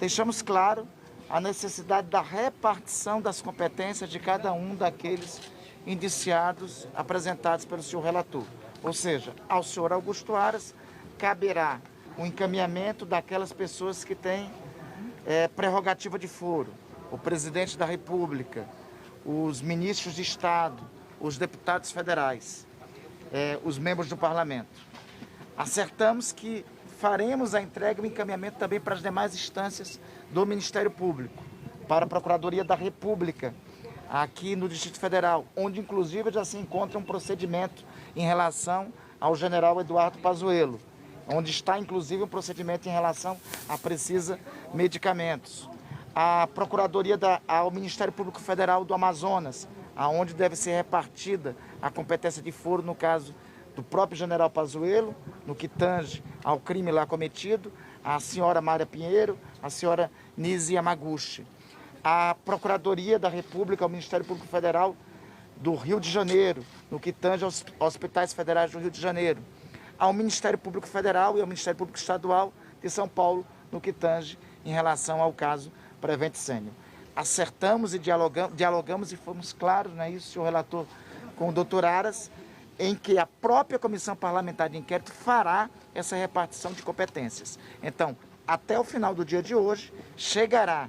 deixamos claro a necessidade da repartição das competências de cada um daqueles indiciados apresentados pelo senhor relator. Ou seja, ao senhor Augusto Aras caberá o encaminhamento daquelas pessoas que têm prerrogativa de foro, o presidente da República, os ministros de Estado, os deputados federais, os membros do parlamento. Acertamos que faremos a entrega e o encaminhamento também para as demais instâncias do Ministério Público, para a Procuradoria da República, aqui no Distrito Federal, onde inclusive já se encontra um procedimento em relação ao general Eduardo Pazuello, onde está inclusive um procedimento em relação a Precisa Medicamentos. A Procuradoria ao Ministério Público Federal do Amazonas, aonde deve ser repartida a competência de foro no caso do próprio general Pazuello, no que tange ao crime lá cometido, a senhora Mária Pinheiro, a senhora Nise Yamaguchi. A Procuradoria da República, ao Ministério Público Federal do Rio de Janeiro, no que tange aos hospitais federais do Rio de Janeiro, ao Ministério Público Federal e ao Ministério Público Estadual de São Paulo, no que tange em relação ao caso Prevent Senior. Acertamos e dialogamos e fomos claros, não é isso, senhor relator, com o doutor Aras, em que a própria Comissão Parlamentar de Inquérito fará essa repartição de competências. Então, até o final do dia de hoje, chegará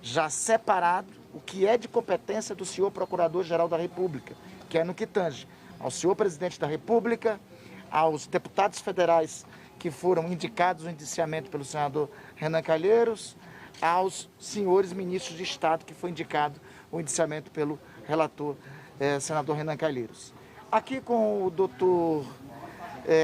já separado o que é de competência do senhor Procurador-Geral da República, que é no que tange ao senhor Presidente da República, aos deputados federais que foram indicados no indiciamento pelo senador Renan Calheiros, aos senhores ministros de Estado que foi indicado o indiciamento pelo relator senador Renan Calheiros. Aqui com o doutor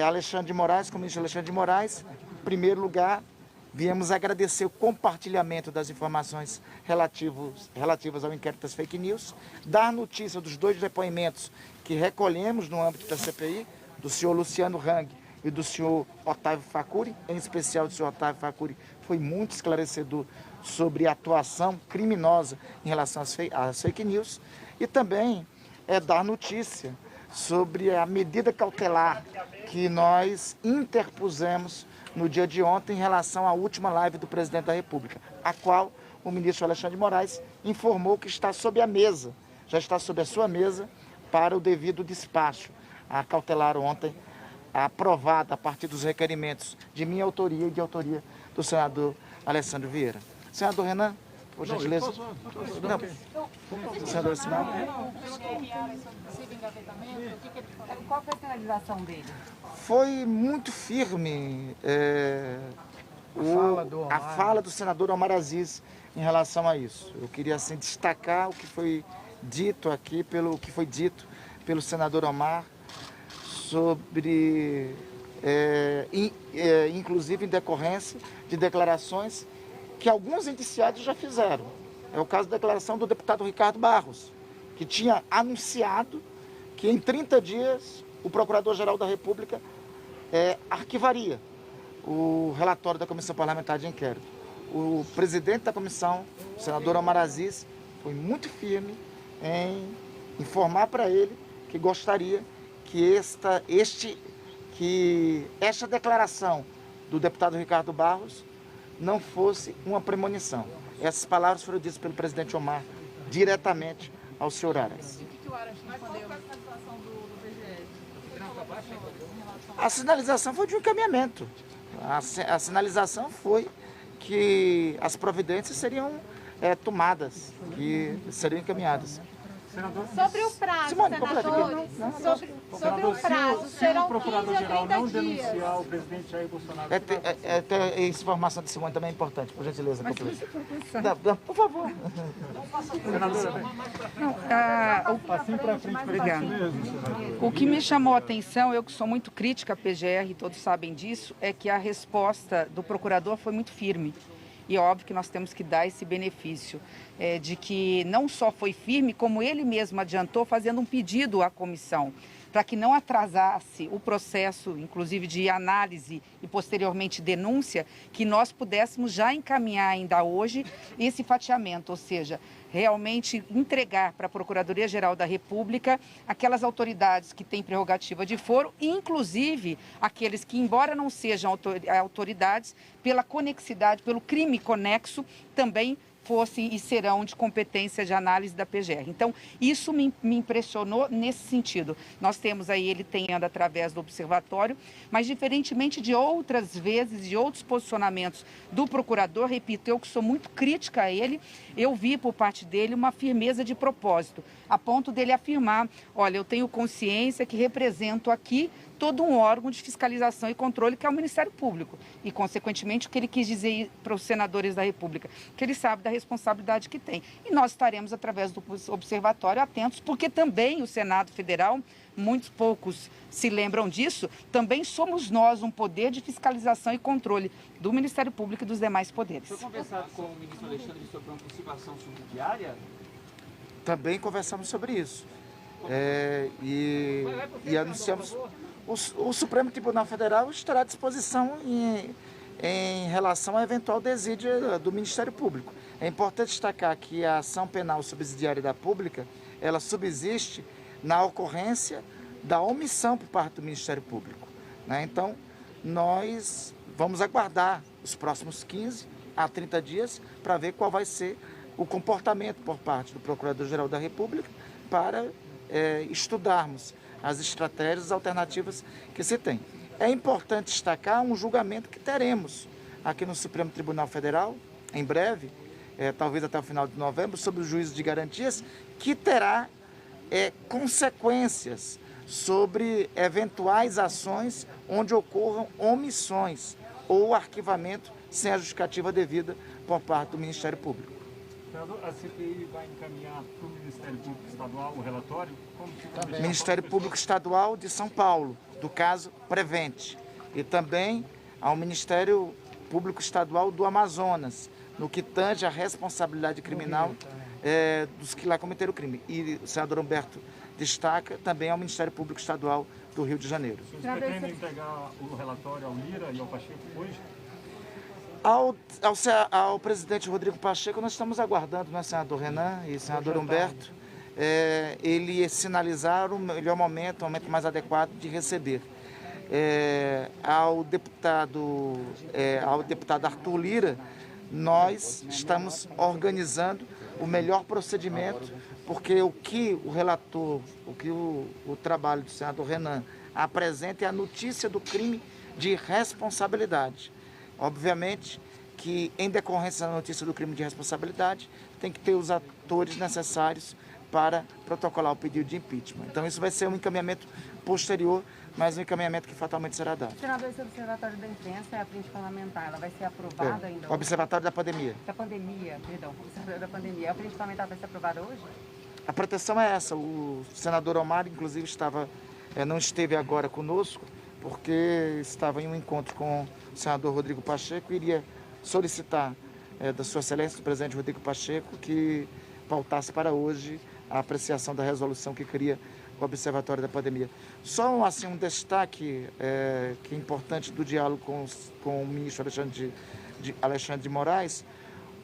Alexandre de Moraes, com o ministro Alexandre de Moraes, em primeiro lugar, viemos agradecer o compartilhamento das informações relativas ao inquérito das fake news, dar notícia dos 2 depoimentos que recolhemos no âmbito da CPI, do senhor Luciano Hang e do senhor Otávio Facuri, em especial do senhor Otávio Facuri, foi muito esclarecedor sobre a atuação criminosa em relação às fake news, e também dar notícia sobre a medida cautelar que nós interpusemos no dia de ontem em relação à última live do presidente da República, a qual o ministro Alexandre de Moraes informou que está sob a mesa, já está sob a sua mesa para o devido despacho. A cautelar ontem, aprovada a partir dos requerimentos de minha autoria e de autoria do senador Alessandro Vieira. Senador Renan, por gentileza. Senador assinado. Qual foi a finalização dele? Foi muito firme a fala do senador Omar Aziz em relação a isso. Eu queria assim, destacar o que foi dito aqui, pelo senador Omar, sobre, inclusive em decorrência de declarações que alguns indiciados já fizeram. É o caso da declaração do deputado Ricardo Barros, que tinha anunciado que em 30 dias o Procurador-Geral da República arquivaria o relatório da Comissão Parlamentar de Inquérito. O presidente da comissão, o senador Omar Aziz, foi muito firme em informar para ele que gostaria que esta declaração do deputado Ricardo Barros não fosse uma premonição. Essas palavras foram ditas pelo presidente Omar diretamente ao senhor Aras. O que o Aras respondeu? Qual foi a finalização do PGR? A sinalização foi de um encaminhamento. A sinalização foi que as providências seriam tomadas, que seriam encaminhadas. Senador, sobre o prazo, Simone, senadores, sobre o prazo, serão 15 a 30 dias. Se o Procurador-Geral não denunciar o presidente Jair Bolsonaro... Essa informação de Simone também é importante, por gentileza. Por favor. Assim para frente, Obrigada. O que me chamou a atenção, eu que sou muito crítica à PGR, todos sabem disso, é que a resposta do procurador foi muito firme. E é óbvio que nós temos que dar esse benefício de que não só foi firme, como ele mesmo adiantou, fazendo um pedido à comissão. para que não atrasasse o processo, inclusive de análise e posteriormente denúncia, que nós pudéssemos já encaminhar ainda hoje esse fatiamento, ou seja, realmente entregar para a Procuradoria-Geral da República aquelas autoridades que têm prerrogativa de foro, inclusive aqueles que, embora não sejam autoridades, pela conexidade, pelo crime conexo, também fossem e serão de competência de análise da PGR. Então, isso me impressionou nesse sentido. Nós temos aí, ele tem anda através do observatório, mas diferentemente de outras vezes, de outros posicionamentos do procurador, repito, eu que sou muito crítica a ele, eu vi por parte dele uma firmeza de propósito, a ponto dele afirmar, olha, eu tenho consciência que represento aqui todo um órgão de fiscalização e controle que é o Ministério Público. E, consequentemente, o que ele quis dizer para os senadores da República, que ele sabe da responsabilidade que tem. E nós estaremos, através do observatório, atentos, porque também o Senado Federal, muitos poucos se lembram disso, também somos nós um poder de fiscalização e controle do Ministério Público e dos demais poderes. Foi conversado com o ministro Alexandre sobre uma possível ação subsidiária? Também conversamos sobre isso. E anunciamos... O Supremo Tribunal Federal estará à disposição em relação à eventual desídia do Ministério Público. É importante destacar que a ação penal subsidiária da Pública, ela subsiste na ocorrência da omissão por parte do Ministério Público, né? Então, nós vamos aguardar os próximos 15 a 30 dias para ver qual vai ser o comportamento por parte do Procurador-Geral da República para estudarmos as estratégias alternativas que se tem. É importante destacar um julgamento que teremos aqui no Supremo Tribunal Federal, em breve, talvez até o final de novembro, sobre o juízo de garantias, que terá consequências sobre eventuais ações onde ocorram omissões ou arquivamento sem a justificativa devida por parte do Ministério Público. A CPI vai encaminhar para o Ministério Público Estadual o relatório? Ministério Público Estadual de São Paulo, do caso Prevent, e também ao Ministério Público Estadual do Amazonas, no que tange a responsabilidade criminal dos que lá cometeram o crime. E o senador Humberto destaca também ao Ministério Público Estadual do Rio de Janeiro. Vocês pretendem entregar o relatório ao Lira e ao Pacheco hoje? Ao presidente Rodrigo Pacheco, nós estamos aguardando, né, senador Renan e senador Humberto, ele sinalizar o melhor momento, o momento mais adequado de receber. Ao deputado Arthur Lira, nós estamos organizando o melhor procedimento, porque o que o relator, o trabalho do senador Renan apresenta é a notícia do crime de responsabilidade. Obviamente que, em decorrência da notícia do crime de responsabilidade, tem que ter os atores necessários para protocolar o pedido de impeachment. Então, isso vai ser um encaminhamento posterior, mas um encaminhamento que fatalmente será dado. Senador, esse observatório da imprensa é a frente parlamentar, ela vai ser aprovada ainda hoje? Observatório da pandemia. Observatório da pandemia. A frente parlamentar vai ser aprovada hoje? A proteção é essa. O senador Omar, inclusive, não esteve agora conosco, porque estava em um encontro com o senador Rodrigo Pacheco e iria solicitar da Sua Excelência, do presidente Rodrigo Pacheco, que pautasse para hoje a apreciação da resolução que cria o Observatório da Pandemia. Só assim, um destaque que é importante do diálogo com o ministro Alexandre de Moraes.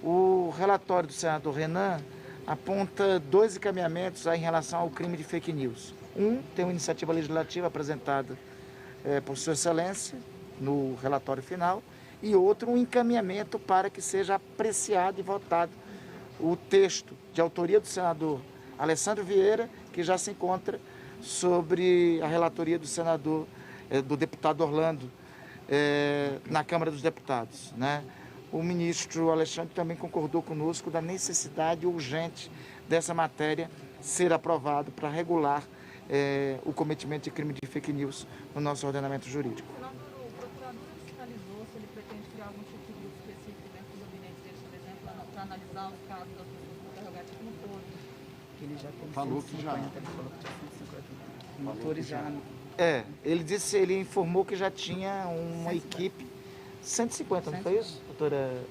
O relatório do senador Renan aponta 2 encaminhamentos em relação ao crime de fake news. Tem uma iniciativa legislativa apresentada por Sua Excelência no relatório final, e outro, um encaminhamento para que seja apreciado e votado o texto de autoria do senador Alessandro Vieira, que já se encontra sobre a relatoria do deputado Orlando, na Câmara dos Deputados, né? O ministro Alexandre também concordou conosco da necessidade urgente dessa matéria ser aprovado para regular o cometimento de crime de fake news no nosso ordenamento jurídico. O procurador fiscalizou se ele pretende criar algum tipo de grupo específico dentro do gabinete dele, por exemplo, para analisar os casos das pessoas com interrogativos como todo. Ele já tem Falou que já. motores já. Ele informou que já tinha uma equipe, 150, não foi isso, doutora?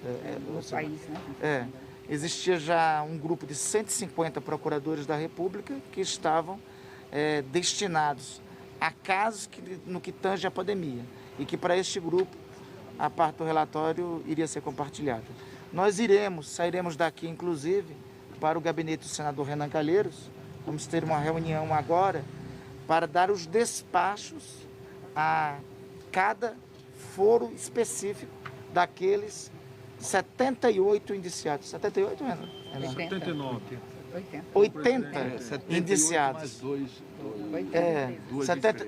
No país, né? Existia já um grupo de 150 procuradores da República que estavam destinados a casos no que tange a pandemia e que para este grupo a parte do relatório iria ser compartilhada. Nós sairemos daqui inclusive para o gabinete do senador Renan Calheiros, vamos ter uma reunião agora para dar os despachos a cada foro específico daqueles 78 indiciados. 78, Renan? 79. 80 indiciados.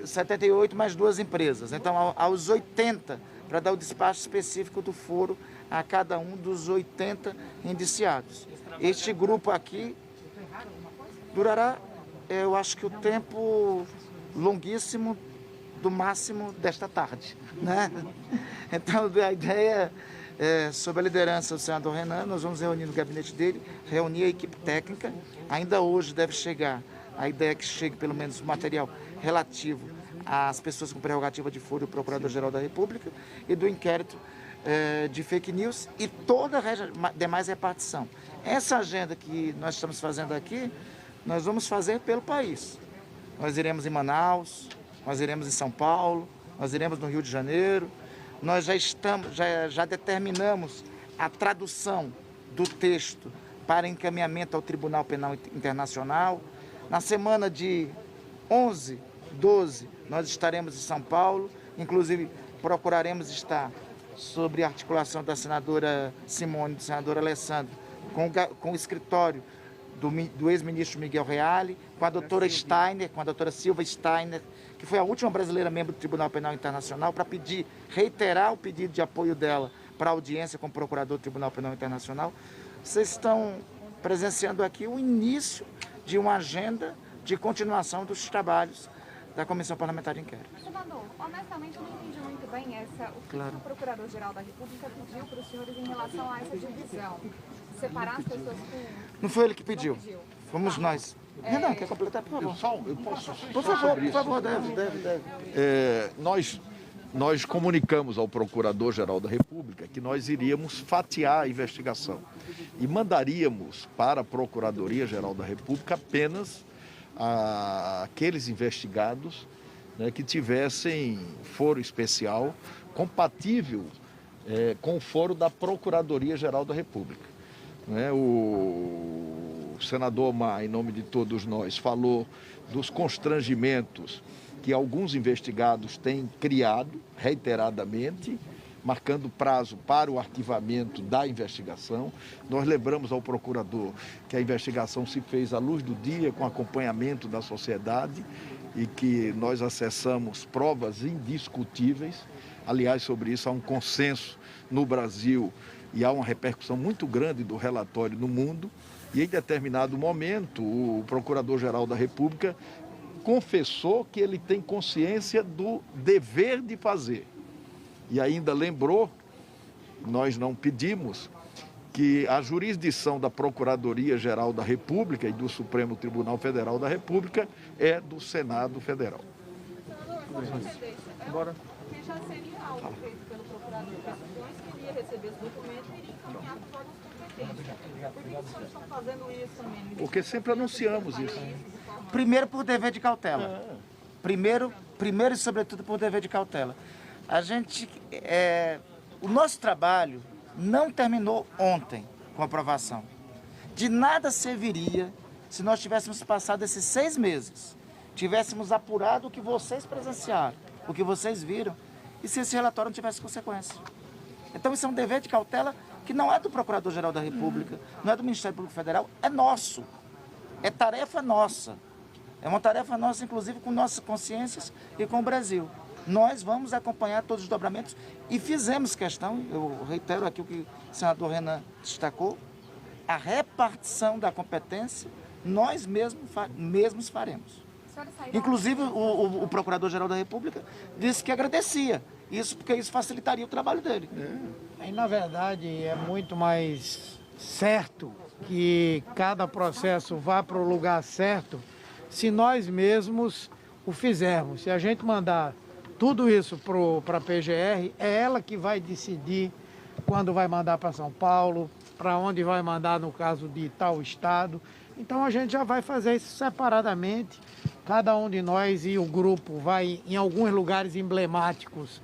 78 mais 2 empresas. Então, aos 80, para dar o despacho específico do foro a cada um dos 80 indiciados. Este grupo aqui durará, eu acho que o tempo longuíssimo do máximo desta tarde, né? Então, a ideia sob a liderança do senador Renan, nós vamos reunir no gabinete dele, reunir a equipe técnica. Ainda hoje deve chegar, a ideia é que chegue pelo menos o material relativo às pessoas com prerrogativa de foro, o Procurador-Geral da República, e do inquérito de fake news e toda a demais repartição. Essa agenda que nós estamos fazendo aqui, nós vamos fazer pelo país. Nós iremos em Manaus, nós iremos em São Paulo, nós iremos no Rio de Janeiro. Nós já determinamos a tradução do texto para encaminhamento ao Tribunal Penal Internacional. Na semana de 11, 12, nós estaremos em São Paulo, inclusive procuraremos estar sobre a articulação da senadora Simone e do senador Alessandro, com o escritório do ex-ministro Miguel Reale, com a doutora Steiner, com a doutora Silva Steiner, que foi a última brasileira membro do Tribunal Penal Internacional, para reiterar o pedido de apoio dela para a audiência com o procurador do Tribunal Penal Internacional. Vocês estão presenciando aqui o início de uma agenda de continuação dos trabalhos da Comissão Parlamentar de Inquérito. Senador, honestamente eu não entendi muito bem o que o Procurador-Geral da República pediu para os senhores em relação a essa divisão. Separar as pessoas com... Não foi ele que pediu, fomos nós. Renan, quer completar, por favor? Eu posso... Por favor, deve. Nós comunicamos ao Procurador-Geral da República que nós iríamos fatiar a investigação e mandaríamos para a Procuradoria-Geral da República apenas aqueles investigados, né, que tivessem foro especial compatível com o foro da Procuradoria-Geral da República. Né? O senador Mar, em nome de todos nós, falou dos constrangimentos que alguns investigados têm criado reiteradamente, marcando prazo para o arquivamento da investigação. Nós lembramos ao procurador que a investigação se fez à luz do dia, com acompanhamento da sociedade, e que nós acessamos provas indiscutíveis. Aliás, sobre isso há um consenso no Brasil e há uma repercussão muito grande do relatório no mundo. E em determinado momento, o Procurador-Geral da República confessou que ele tem consciência do dever de fazer. E ainda lembrou, nós não pedimos, que a jurisdição da Procuradoria-Geral da República e do Supremo Tribunal Federal da República é do Senado Federal. Senador, porque já seria algo feito pelo procurador de questões, que iria receber esse documento e iria encaminhar para os órgãos competentes. Por que os senhores estão fazendo isso também? Porque sempre anunciamos isso. Primeiro por dever de cautela. Primeiro e sobretudo por dever de cautela. O nosso trabalho não terminou ontem com a aprovação. De nada serviria se nós tivéssemos passado esses 6 meses, tivéssemos apurado o que vocês presenciaram, o que vocês viram, e se esse relatório não tivesse consequência. Então isso é um dever de cautela que não é do Procurador-Geral da República, não é do Ministério Público Federal, é nosso. É tarefa nossa. É uma tarefa nossa, inclusive, com nossas consciências e com o Brasil. Nós vamos acompanhar todos os dobramentos e fizemos questão, eu reitero aqui o que o senador Renan destacou, a repartição da competência nós mesmos faremos. Inclusive, o Procurador-Geral da República disse que agradecia isso, porque isso facilitaria o trabalho dele. E, na verdade, é muito mais certo que cada processo vá para o lugar certo se nós mesmos o fizermos. Se a gente mandar tudo isso para a PGR, é ela que vai decidir quando vai mandar para São Paulo, para onde vai mandar no caso de tal estado. Então a gente já vai fazer isso separadamente, cada um de nós e o grupo vai em alguns lugares emblemáticos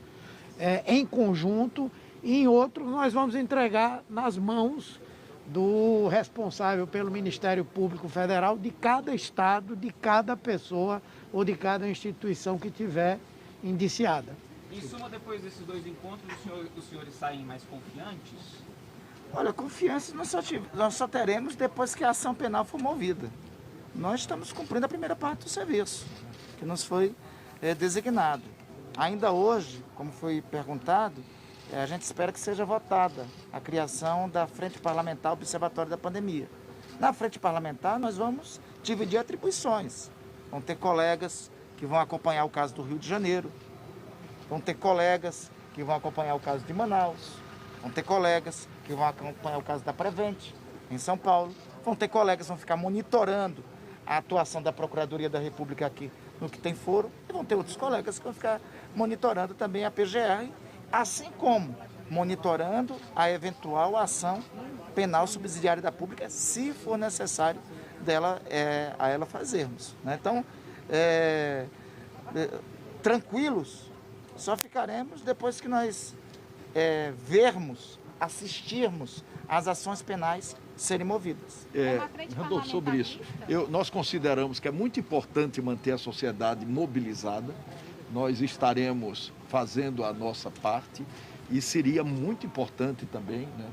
em conjunto, e em outros nós vamos entregar nas mãos do responsável pelo Ministério Público Federal de cada estado, de cada pessoa ou de cada instituição que tiver indiciada. Em suma, depois desses 2 encontros, os senhores saem mais confiantes? Olha, confiança nós só teremos depois que a ação penal for movida. Nós estamos cumprindo a primeira parte do serviço, que nos foi designado. Ainda hoje, como foi perguntado, a gente espera que seja votada a criação da Frente Parlamentar Observatório da Pandemia. Na Frente Parlamentar, nós vamos dividir atribuições. Vão ter colegas que vão acompanhar o caso do Rio de Janeiro, vão ter colegas que vão acompanhar o caso de Manaus, vão ter colegas que vão acompanhar o caso da Prevent, em São Paulo, vão ter colegas que vão ficar monitorando a atuação da Procuradoria da República aqui no que tem foro, e vão ter outros colegas que vão ficar monitorando também a PGR, assim como monitorando a eventual ação penal subsidiária da pública, se for necessário a ela fazermos, né? Então, tranquilos, só ficaremos depois que nós vermos, assistirmos às ações penais serem movidas. Randolfo, sobre isso, nós consideramos que é muito importante manter a sociedade mobilizada. Nós estaremos fazendo a nossa parte e seria muito importante também, né,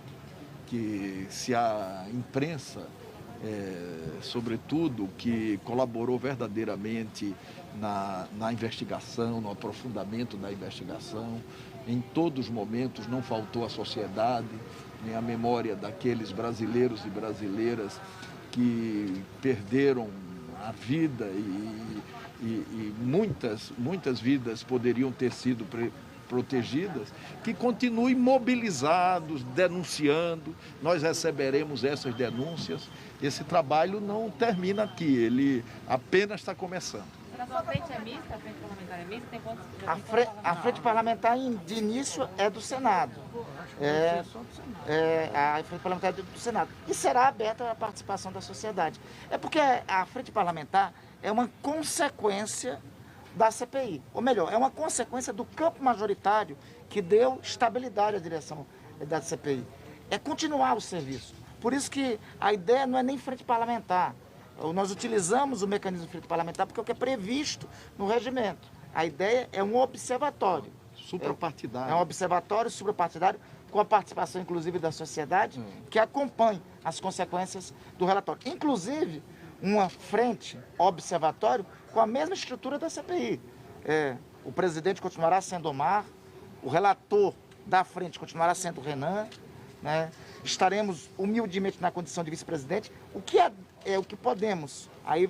que se a imprensa, sobretudo, que colaborou verdadeiramente na investigação, no aprofundamento da investigação, em todos os momentos não faltou à sociedade, nem a memória daqueles brasileiros e brasileiras que perderam a vida e muitas vidas poderiam ter sido protegidas, que continuem mobilizados, denunciando. Nós receberemos essas denúncias. Esse trabalho não termina aqui, ele apenas está começando. A sua frente é mista? A frente parlamentar é mista? Tem quantos? A frente parlamentar de início é do Senado. A frente parlamentar é do Senado. E será aberta a participação da sociedade. É porque a frente parlamentar é uma consequência da CPI. Ou melhor, é uma consequência do campo majoritário que deu estabilidade à direção da CPI. É continuar o serviço. Por isso que a ideia não é nem frente parlamentar. Nós utilizamos o mecanismo de frente parlamentar porque é o que é previsto no regimento. A ideia é um observatório. Suprapartidário. É um observatório suprapartidário com a participação, inclusive, da sociedade, que acompanhe as consequências do relatório. Inclusive, uma frente observatório com a mesma estrutura da CPI. O presidente continuará sendo Omar, o relator da frente continuará sendo Renan, né? Estaremos humildemente na condição de vice-presidente, o que podemos, aí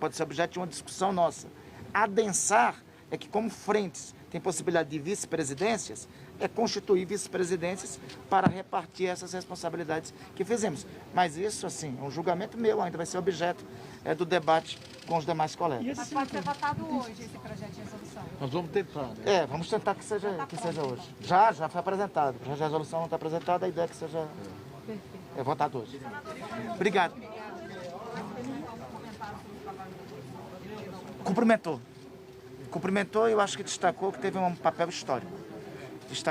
pode ser objeto de uma discussão nossa, adensar é que como frentes tem possibilidade de vice-presidências, constituir vice-presidências para repartir essas responsabilidades que fizemos. Mas isso, assim, é um julgamento meu, ainda vai ser objeto do debate com os demais colegas. Mas pode ser votado hoje esse projeto de resolução? Nós vamos tentar, né? Vamos tentar que seja hoje. Já foi apresentado. O projeto de resolução não está apresentado, a ideia é que seja votado hoje. Obrigado. Cumprimentou e eu acho que destacou que teve um papel histórico. Que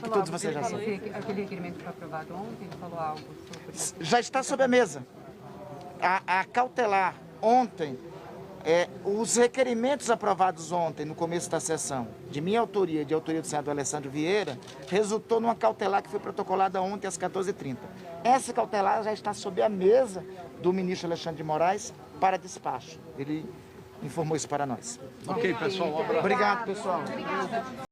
todos vocês já sabem. Aquele requerimento que foi aprovado ontem, ele falou algo sobre... Já está sobre a mesa. A cautelar ontem, os requerimentos aprovados ontem, no começo da sessão, de minha autoria e de autoria do senador Alessandro Vieira, resultou numa cautelar que foi protocolada ontem às 14h30. Essa cautelar já está sobre a mesa do ministro Alexandre de Moraes para despacho. Ele informou isso para nós. Ok, pessoal. Um abraço. Obrigado, pessoal.